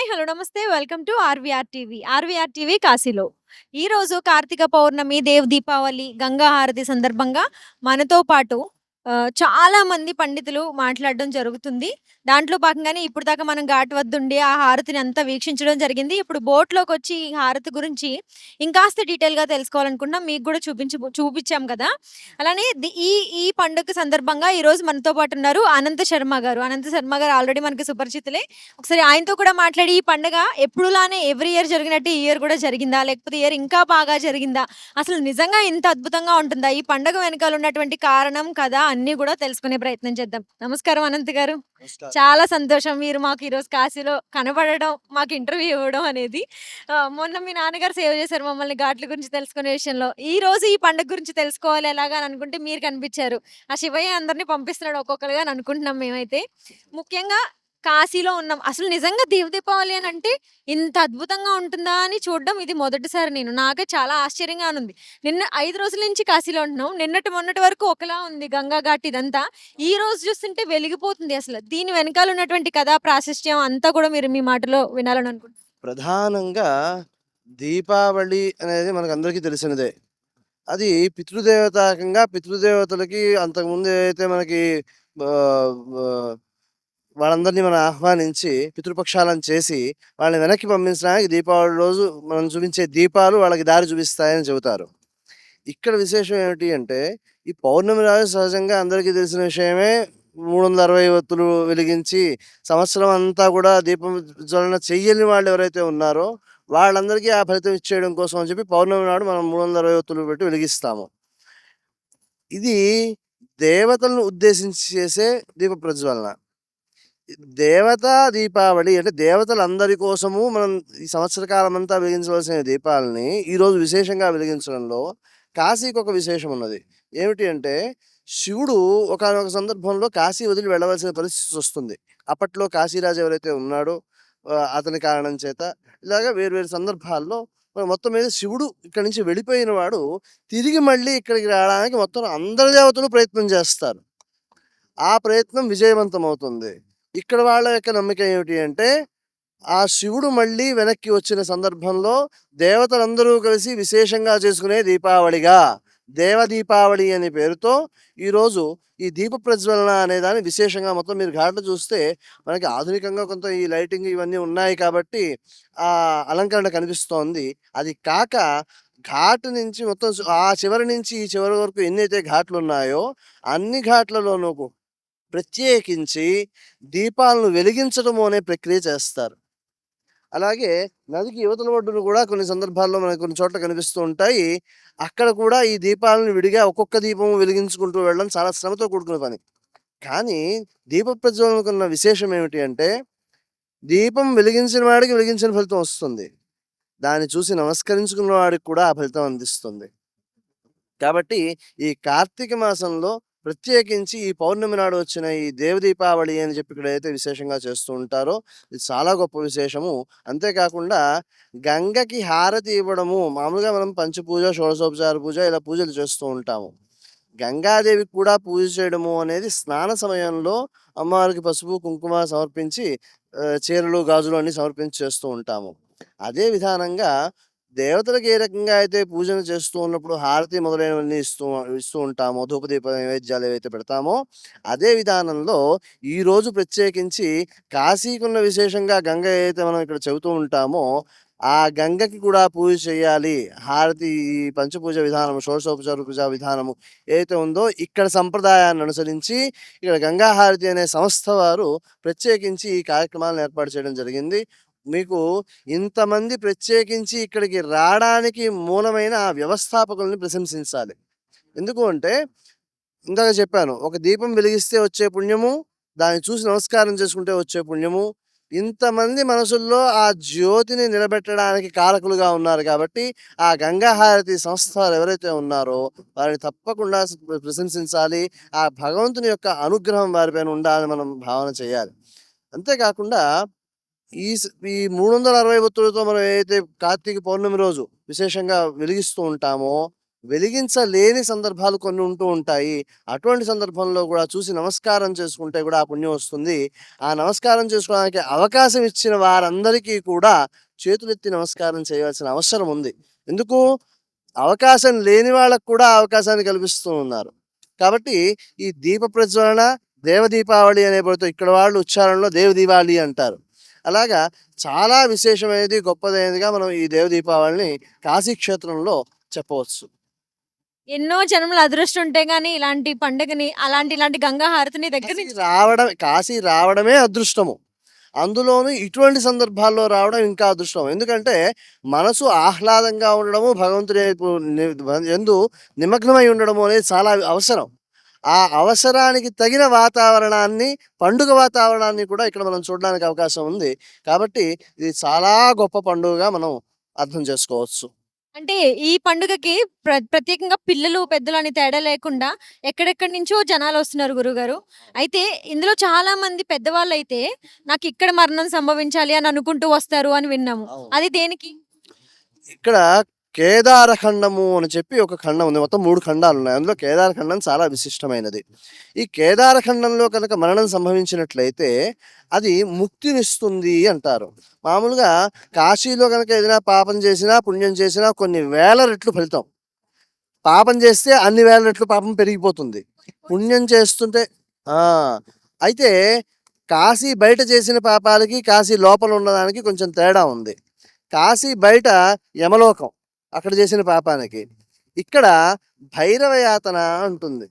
Hi! Hello! నమస్తే. Welcome to RVR TV. RVR TV కాశీలో. ఈరోజు కార్తీక పౌర్ణమి, దేవ్ దీపావళి, గంగా హారతి సందర్భంగా మనతో పాటు చాలా మంది పండితులు మాట్లాడడం జరుగుతుంది. దాంట్లో భాగంగానే ఇప్పటిదాకా మనం ఘాట్ వద్దుండి ఆ హారతిని అంతా వీక్షించడం జరిగింది. ఇప్పుడు బోట్‌లోకొచ్చి ఈ హారతి గురించి ఇంకాస్త డీటెయిల్‌గా తెలుసుకోవాలనుకుంటున్నాం. మీకు గూడా చూపిచ్చాం కదా! అలానే ఈ ఈ పండుగ సందర్భంగా ఈరోజు మనతో పాటున్నారు అనంత శర్మ గారు. అనంత శర్మ గారు ఆల్రెడీ మనకి సుపరిచితులే. ఒకసారి ఆయనతో కూడా మాట్లాడి ఈ పండగ ఎప్పుడులానే ఎవ్రీ ఇయర్ జరిగినట్టు ఈ ఇయర్ కూడా జరిగిందా? లేకపోతే ఈ ఇయర్ ఇంకా బాగా జరిగిందా? అసలు నిజంగా ఇంత అద్భుతంగా ఉంటుందా? ఈ పండగ వెనకాల ఉన్నటువంటి కారణం, కథ అన్నీ కూడా తెలుసుకునే ప్రయత్నం చేద్దాం. నమస్కారం అనంత్ గారు. నమస్కారం. చాలా సంతోషం మీరు మాకు ఈరోజు కాశీలో కనపడడం, మాకు ఇంటర్వ్యూ ఇవ్వడం అనేది. మొన్న మీ నాన్నగారు సేవ్ చేశారు మమ్మల్ని ఘాట్ల గురించి తెలుసుకునే విషయంలో. ఈరోజు ఈ పండగ గురించి తెలుసుకోవాలి ఎలాగా అని అనుకుంటే మీరు కనిపించారు. ఆ శివయ్య అందరిని పంపిస్తున్నాడు ఒక్కొక్కలుగా అని అనుకుంటున్నాం మేమైతే. ముఖ్యంగా కాశీలో ఉన్నాం. అసలు నిజంగా దీపావళి అనంటే ఇంత అద్భుతంగా ఉంటుందా అని చూడడం ఇది మొదటిసారి నేను. నాకే చాలా ఆశ్చర్యంగానుంది. నిన్న 5 రోజుల నుంచి కాశీలో ఉంటున్నాం. నిన్నటి మొన్నటి వరకు ఒకలా ఉంది గంగా ఘాట్ ఇదంతా. ఈ రోజు చూస్తుంటే వెలిగిపోతుంది అసలు. దీని వెనకాల ఉన్నటువంటి కథా ప్రాశస్త్యం అంతా కూడా మీరు మీ మాటలో వినాలని అనుకుంటున్నాను. ప్రధానంగా దీపావళి అనేది మనకందరికీ తెలిసినదే. అది పితృదేవతాకంగా పితృదేవతలకి అంతకుముందు ఏదైతే మనకి ఆహ్, ఆహ్, వాళ్ళందరినీ మనం ఆహ్వానించి పితృపక్షాలను చేసి వాళ్ళని వెనక్కి పంపించడానికి దీపావళి రోజు మనం చూపించే దీపాలు వాళ్ళకి దారి చూపిస్తాయని చెబుతారు. ఇక్కడ విశేషం ఏమిటి అంటే, ఈ పౌర్ణమి రోజు సహజంగా అందరికీ తెలిసిన విషయమే 360 ఒత్తులు వెలిగించి, సంవత్సరం అంతా కూడా దీపం జ్వలన చెయ్యని వాళ్ళెవరైతే ఉన్నారో, వాళ్ళందరికీ ఆ ఫలితం ఇచ్చేయడం కోసం అని చెప్పి పౌర్ణమి నాడు మనం 360 ఒత్తులు పెట్టి వెలిగిస్తాము. ఇది దేవతలను ఉద్దేశించి చేసే దీప ప్రజ్వలన. దేవతా దీపావళి అంటే దేవతలందరి కోసము మనం ఈ సంవత్సర కాలమంతా వెలిగించవలసిన దీపాలని ఈరోజు విశేషంగా వెలిగించడంలో కాశీకొక విశేషం ఉన్నది. ఏమిటి అంటే శివుడు ఒకానొక సందర్భంలో కాశీ వదిలి వెళ్ళవలసిన పరిస్థితి వస్తుంది. అప్పట్లో కాశీరాజు ఎవరైతే ఉన్నాడో అతని కారణం చేత ఇలాగ వేరు వేరు సందర్భాల్లో మొత్తం మీద శివుడు ఇక్కడి నుంచి వెళ్ళిపోయిన వాడు తిరిగి మళ్ళీ ఇక్కడికి రావడానికి మొత్తం అందరి దేవతలు ప్రయత్నం చేస్తారు. ఆ ప్రయత్నం విజయవంతమవుతుంది. ఇక్కడ వాళ్ళ యొక్క నమ్మిక ఏమిటి అంటే, ఆ శివుడు మళ్ళీ వెనక్కి వచ్చిన సందర్భంలో దేవతలందరూ కలిసి విశేషంగా చేసుకునే దీపావళిగా, దేవ దీపావళి అనే పేరుతో ఈరోజు ఈ దీప ప్రజ్వలన అనే దాన్ని విశేషంగా మొత్తం మీరు ఘాట్లు చూస్తే మనకి ఆధునికంగా కొంత ఈ లైటింగ్ ఇవన్నీ ఉన్నాయి కాబట్టి అలంకరణ కనిపిస్తోంది. అది కాక ఘాట్ నుంచి మొత్తం ఆ చివరి నుంచి ఈ చివరి వరకు ఎన్నైతే ఘాట్లున్నాయో అన్ని ఘాట్లలోనూ ప్రత్యేకించి దీపాలను వెలిగించడము అనే ప్రక్రియ చేస్తారు. అలాగే నదికి యువతల ఒడ్డున కూడా కొన్ని సందర్భాల్లో మనకు కొన్ని చోట్ల కనిపిస్తూ ఉంటాయి. అక్కడ కూడా ఈ దీపాలను విడిగా ఒక్కొక్క దీపం వెలిగించుకుంటూ వెళ్ళడం చాలా శ్రమతో కూడుకున్న పని. కానీ దీప ప్రజ్వలనకున్న విశేషం ఏమిటి అంటే, దీపం వెలిగించిన వాడికి వెలిగించిన ఫలితం వస్తుంది. దాన్ని చూసి నమస్కరించుకున్న వాడికి కూడా ఆ ఫలితం అందిస్తుంది. కాబట్టి ఈ కార్తీక మాసంలో ప్రత్యేకించి ఈ పౌర్ణమి నాడు వచ్చిన ఈ దేవ దీపావళి అని చెప్పి ఇక్కడైతే విశేషంగా చేస్తూ ఉంటారో ఇది చాలా గొప్ప విశేషము. అంతేకాకుండా గంగకి హారతి ఇవ్వడము మామూలుగా మనం పంచపూజ, షోడశోపచార పూజ ఇలా పూజలు చేస్తూ ఉంటాము. గంగాదేవికి కూడా పూజ చేయడము అనేది స్నాన సమయంలో అమ్మవారికి పసుపు, కుంకుమ సమర్పించి చీరలు, గాజులు అన్నీ సమర్పించి చేస్తూ ఉంటాము. అదే విధానంగా దేవతలకు ఏ రకంగా అయితే పూజలు చేస్తూ ఉన్నప్పుడు హారతి మొదలైనవన్నీ ఇస్తూ ఇస్తూ ఉంటామో, ధూపదీప నైవేద్యాలు ఏవైతే పెడతామో, అదే విధానంలో ఈరోజు ప్రత్యేకించి కాశీకున్న విశేషంగా గంగ ఏదైతే మనం ఇక్కడ చెబుతూ ఉంటామో, ఆ గంగకి కూడా పూజ చేయాలి. హారతి ఈ పంచపూజ విధానము, షోడశోపచార పూజ విధానము ఏదైతే ఉందో ఇక్కడ సంప్రదాయాన్ని అనుసరించి ఇక్కడ గంగా హారతి అనే సంస్థ వారు ప్రత్యేకించి ఈ కార్యక్రమాలను ఏర్పాటు చేయడం జరిగింది. మీకు ఇంతమంది ప్రత్యేకించి ఇక్కడికి రాడానికి మూలమైన ఆ వ్యవస్థాపకుల్ని ప్రశంసించాలి. ఎందుకు అంటే ఇందాక చెప్పాను. ఒక దీపం వెలిగిస్తే వచ్చే పుణ్యము, దాన్ని చూసి నమస్కారం చేసుకుంటే వచ్చే పుణ్యము, ఇంతమంది మనసుల్లో ఆ జ్యోతిని నిలబెట్టడానికి కారకులుగా ఉన్నారు కాబట్టి, ఆ గంగా హారతి సంస్థ వారు ఎవరైతే ఉన్నారో వారిని తప్పకుండా ప్రశంసించాలి. ఆ భగవంతుని యొక్క అనుగ్రహం వారిపైన ఉండాలని మనం భావన చేయాలి. అంతేకాకుండా ఈ స్ ఈ 360 ఒత్తులతో మనం ఏదైతే కార్తీక పౌర్ణమి రోజు విశేషంగా వెలిగిస్తూ ఉంటామో, వెలిగించలేని సందర్భాలు కొన్ని ఉంటూ ఉంటాయి. అటువంటి సందర్భంలో కూడా చూసి నమస్కారం చేసుకుంటే కూడా ఆ పుణ్యం వస్తుంది. ఆ నమస్కారం చేసుకోవడానికి అవకాశం ఇచ్చిన వారందరికీ కూడా చేతులెత్తి నమస్కారం చేయవలసిన అవసరం ఉంది. ఎందుకు? అవకాశం లేని వాళ్ళకి కూడా అవకాశాన్ని కల్పిస్తూ ఉన్నారు. కాబట్టి ఈ దీప ప్రజ్వలన, దేవ దీపావళి అనే పేరుతో ఇక్కడ వాళ్ళు ఉచ్చారణలో దేవ దీవాళి అంటారు. అలాగా చాలా విశేషమైనది, గొప్పదైనదిగా మనం ఈ దేవ దీపావళిని కాశీ క్షేత్రంలో చెప్పవచ్చు. ఎన్నో జన్మల అదృష్టం ఉంటే గాని ఇలాంటి పండుగని ఇలాంటి గంగా హారతిని దగ్గర నుంచి కాశీ రావడమే అదృష్టము. అందులోనూ ఇటువంటి సందర్భాల్లో రావడం ఇంకా అదృష్టం. ఎందుకంటే మనసు ఆహ్లాదంగా ఉండడము, భగవంతుని వైపు యందు నిమగ్నమై ఉండడము అనేది చాలా అవసరం. ఆ అవసరానికి తగిన వాతావరణాన్ని, పండుగ వాతావరణాన్ని కూడా ఇక్కడ మనం చూడడానికి అవకాశం ఉంది. కాబట్టి ఇది చాలా గొప్ప పండుగగా మనం అర్థం చేసుకోవచ్చు. అంటే ఈ పండుగకి ప్రత్యేకంగా పిల్లలు, పెద్దలు అని తేడా లేకుండా ఎక్కడెక్కడి నుంచో జనాలొస్తున్నారు గురువుగారు. అయితే ఇందులో చాలా మంది పెద్దవాళ్ళైతే నాకిక్కడ మరణం సంభవించాలి అని అనుకుంటూ వస్తారు అని విన్నాము. అవును. అది దేనికి? ఇక్కడ కేదార ఖండము అని చెప్పి ఒక ఖండం ఉంది. మొత్తం 3 ఖండాలున్నాయి. అందులో కేదార ఖండం చాలా విశిష్టమైనది. ఈ కేదార ఖండంలో కనుక మరణం సంభవించినట్లయితే అది ముక్తినిస్తుంది అంటారు. మామూలుగా కాశీలో గనక ఏదైనా పాపం చేసినా, పుణ్యం చేసినా కొన్ని వేల రెట్లు ఫలితం. పాపం చేస్తే అన్ని వేల రెట్లు పాపం పెరిగిపోతుంది. పుణ్యం చేస్తుంటే ఆ! అయితే కాశీ బయట చేసిన పాపాలకి, కాశీ లోపల ఉన్నదానికి కొంచెం తేడా ఉంది. కాశీ బయట యమలోకం. అక్కడ చేసిన పాపానికి. ఇక్కడ భైరవ యాతన ఉంటుంది.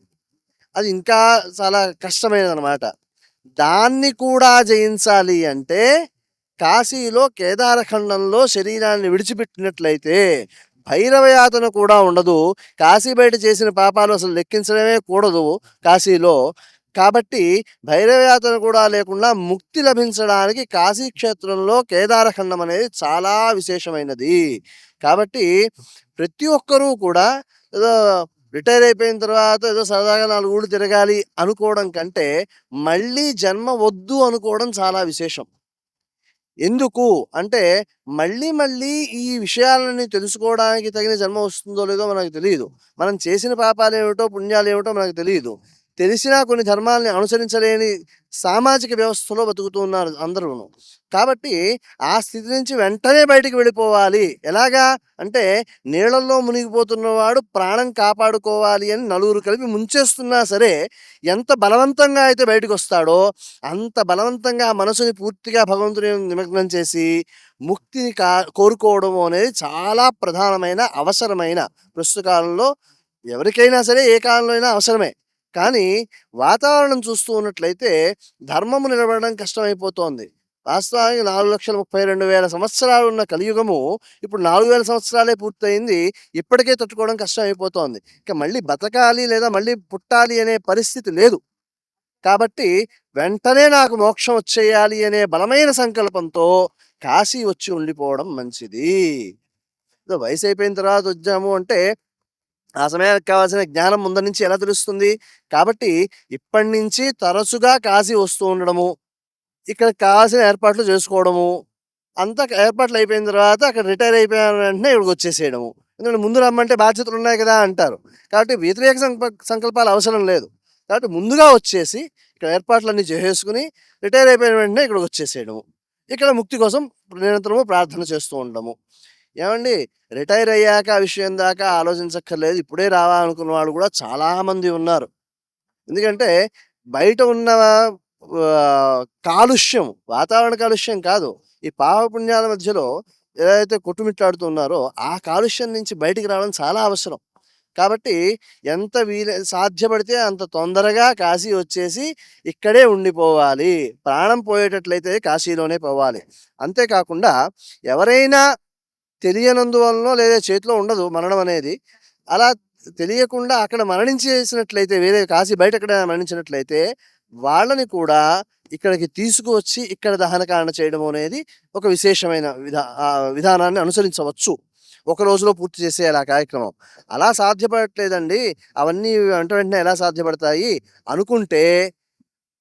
అది ఇంకా చాలా కష్టమైనదనమాట. దాన్ని కూడా జయించాలి అంటే కాశీలో కేదారఖండంలో శరీరాన్ని విడిచిపెట్టినట్లయితే భైరవ యాతన కూడా ఉండదు. కాశీ బయట చేసిన పాపాలు అసలు లెక్కించడమే కూడదు కాశీలో. కాబట్టి భైరవ యాతన కూడా లేకుండా ముక్తి లభించడానికి కాశీ క్షేత్రంలో కేదారఖండం అనేది చాలా విశేషమైనది. కాబట్టి ప్రతి ఒక్కరూ కూడా ఏదో రిటైర్ అయిపోయిన తర్వాత ఏదో సరదాగా 4 ఊళ్ళు తిరగాలి అనుకోవడం కంటే, మళ్ళీ జన్మ వద్దు అనుకోవడం చాలా విశేషం. ఎందుకు అంటే, మళ్ళీ మళ్ళీ ఈ విషయాలని తెలుసుకోవడానికి తగిన జన్మ వస్తుందో లేదో మనకు తెలీదు. మనం చేసిన పాపాలేమిటో, పుణ్యాలేమిటో మనకు తెలీదు. తెలిసినా కొన్ని ధర్మాల్ని అనుసరించలేని సామాజిక వ్యవస్థలో బతుకుతూ ఉన్నారు అందరూను. కాబట్టి ఆ స్థితి నుంచి వెంటనే బయటికి వెళ్ళిపోవాలి. ఎలాగా? అంటే నీళ్ళల్లో మునిగిపోతున్నవాడు ప్రాణం కాపాడుకోవాలి అని నలుగురు కలిపి ముంచేస్తున్నా సరే, ఎంత బలవంతంగా అయితే బయటకొస్తాడో, అంత బలవంతంగా ఆ మనసుని పూర్తిగా భగవంతుని నిమగ్నం చేసి, ముక్తిని కోరుకోవడము అనేది చాలా ప్రధానమైన, అవసరమైన ప్రస్తుత కాలంలో ఎవరికైనా సరే, ఏ కాలంలో అయినా అవసరమే. కానీ వాతావరణం చూస్తూ ఉన్నట్లయితే ధర్మము నిలబడడం కష్టమైపోతోంది. వాస్తవానికి 4,32,000 సంవత్సరాలు ఉన్న కలియుగము ఇప్పుడు 4,000 సంవత్సరాలే పూర్తయింది. ఇప్పటికే తట్టుకోవడం కష్టమైపోతోంది. ఇక మళ్ళీ బతకాలి లేదా మళ్ళీ పుట్టాలి అనే పరిస్థితి లేదు. కాబట్టి వెంటనే నాకు మోక్షం వచ్చేయాలి అనే బలమైన సంకల్పంతో కాశీ వచ్చి ఉండిపోవడం మంచిది. ఏదో వయసు అయిపోయిన తర్వాత వచ్చాము అంటే ఆ సమయానికి కావాల్సిన జ్ఞానం ముందర నుంచి ఎలా తెలుస్తుంది? కాబట్టి ఇప్పటి నుంచి తరచుగా కాశీ వస్తూ ఉండడము, ఇక్కడ కావాల్సిన ఏర్పాట్లు చేసుకోవడము, అంతా ఏర్పాట్లు అయిపోయిన తర్వాత అక్కడ రిటైర్ అయిపోయిన వెంటనే ఇక్కడికొచ్చేసేయడము. ఎందుకంటే ముందు రమ్మంటే బాధ్యతలున్నాయి కదా అంటారు. కాబట్టి వ్యతిరేక సంకల్పాలు అవసరం లేదు. కాబట్టి ముందుగా వచ్చేసి ఇక్కడ ఏర్పాట్లన్నీ చేసేసుకొని రిటైర్ అయిపోయిన వెంటనే ఇక్కడికొచ్చేసేయడము. ఇక్కడ ముక్తి కోసం నిరంతరము ప్రార్థన చేస్తూ ఉండడము. ఏమండి రిటైర్ అయ్యాక ఆ విషయం దాకా ఆలోచించక్కర్లేదు. ఇప్పుడే రావాలనుకున్న వాళ్ళు కూడా చాలామంది ఉన్నారు. ఎందుకంటే బయట ఉన్న కాలుష్యం, వాతావరణ కాలుష్యం కాదు. ఈ పాపపుణ్యాల మధ్యలో ఏదైతే కొట్టుమిట్టాడుతూ ఉన్నారో, ఆ కాలుష్యం నుంచి బయటికి రావడం చాలా అవసరం. కాబట్టి ఎంత సాధ్యపడితే అంత తొందరగా కాశీ వచ్చేసి ఇక్కడే ఉండిపోవాలి. ప్రాణం పోయేటట్లయితే కాశీలోనే పోవాలి. అంతేకాకుండా ఎవరైనా తెలియనందువలనో లేదా చేతిలో ఉండదు మరణం అనేది. అలా తెలియకుండా అక్కడ మరణించేసినట్లయితే వేరే కాశీ బయట ఎక్కడైనా మరణించినట్లయితే వాళ్ళని కూడా ఇక్కడికి తీసుకువచ్చి ఇక్కడ దహనకాండ చేయడం అనేది ఒక విశేషమైన విధానాన్ని అనుసరించవచ్చు. ఒక రోజులో పూర్తి చేసేయాలి ఆ కార్యక్రమం. అలా సాధ్యపడట్లేదండి. అవన్నీ వెంట వెంటనే ఎలా సాధ్యపడతాయి అనుకుంటే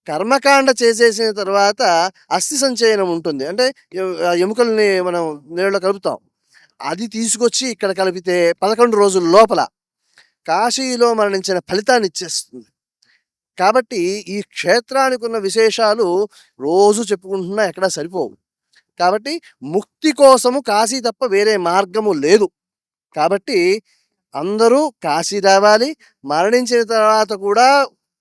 కర్మకాండ చేసేసిన తర్వాత అస్థి సంచయనం ఉంటుంది. అంటే ఎముకల్ని మనం నీళ్ళలో కలుపుతాం. అది తీసుకొచ్చి ఇక్కడ కలిపితే 11 రోజుల లోపల కాశీలో మరణించిన ఫలితాన్ని ఇచ్చేస్తుంది. కాబట్టి ఈ క్షేత్రానికి ఉన్న విశేషాలు రోజు చెప్పుకుంటున్నా ఎక్కడా సరిపోవు. కాబట్టి ముక్తి కోసము కాశీ తప్ప వేరే మార్గము లేదు. కాబట్టి అందరూ కాశీ రావాలి. మరణించిన తర్వాత కూడా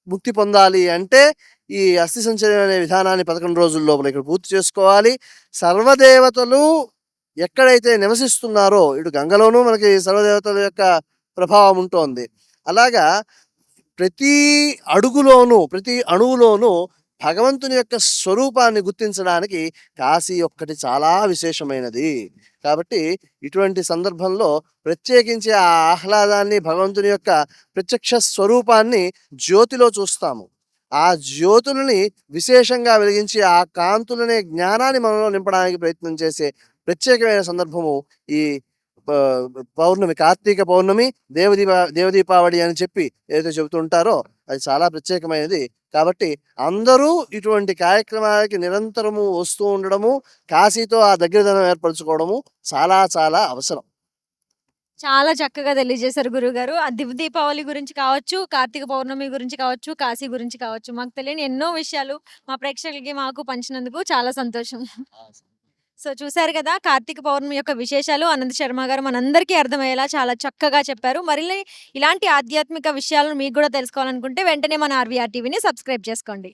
ముక్తి పొందాలి అంటే ఈ అస్థి సంచలనం అనే విధానాన్ని 11 రోజుల లోపల ఇక్కడ పూర్తి చేసుకోవాలి. సర్వదేవతలు ఎక్కడైతే నివసిస్తున్నారో ఇటు గంగలోనూ మనకి సర్వదేవతల యొక్క ప్రభావం ఉంటోంది. అలాగా ప్రతి అడుగులోనూ, ప్రతి అణువులోనూ భగవంతుని యొక్క స్వరూపాన్ని గుర్తించడానికి కాశీ ఒక్కటి చాలా విశేషమైనది. కాబట్టి ఇటువంటి సందర్భంలో ప్రత్యేకించి ఆ ఆహ్లాదాన్ని, భగవంతుని యొక్క ప్రత్యక్ష స్వరూపాన్ని జ్యోతిలో చూస్తాము. ఆ జ్యోతులని విశేషంగా వెలిగించి ఆ కాంతులనే జ్ఞానాన్ని మనలో నింపడానికి ప్రయత్నం చేసే ప్రత్యేకమైన సందర్భము ఈ పౌర్ణమి, కార్తీక పౌర్ణమి, దేవదీపావళి అని చెప్పి ఏదైతే చెబుతుంటారో అది చాలా ప్రత్యేకమైనది. కాబట్టి అందరూ ఇటువంటి కార్యక్రమాలకి నిరంతరము వస్తూ ఉండడము, కాశీతో ఆ దగ్గరదనం ఏర్పరచుకోవడము చాలా చాలా అవసరం. చాలా చక్కగా తెలియజేశారు గురువుగారు. ఆ దీపావళి గురించి కావచ్చు, కార్తీక పౌర్ణమి గురించి కావచ్చు, కాశీ గురించి కావచ్చు. మాకు తెలియని ఎన్నో విషయాలు మా ప్రేక్షకులకి, మాకు పంచినందుకు చాలా సంతోషం. సో చూసారు కదా! కార్తీక పౌర్ణమి యొక్క విశేషాలు అనంత్ శర్మ గారు మనందరికీ అర్థమయ్యేలా చాలా చక్కగా చెప్పారు. మరిన్ని ఇలాంటి ఆధ్యాత్మిక విషయాలను మీకు గూడా తెలుసుకోవాలనుకుంటే వెంటనే మన ఆర్‌వీఆర్ టీవీని సబ్స్క్రైబ్ చేసుకోండి.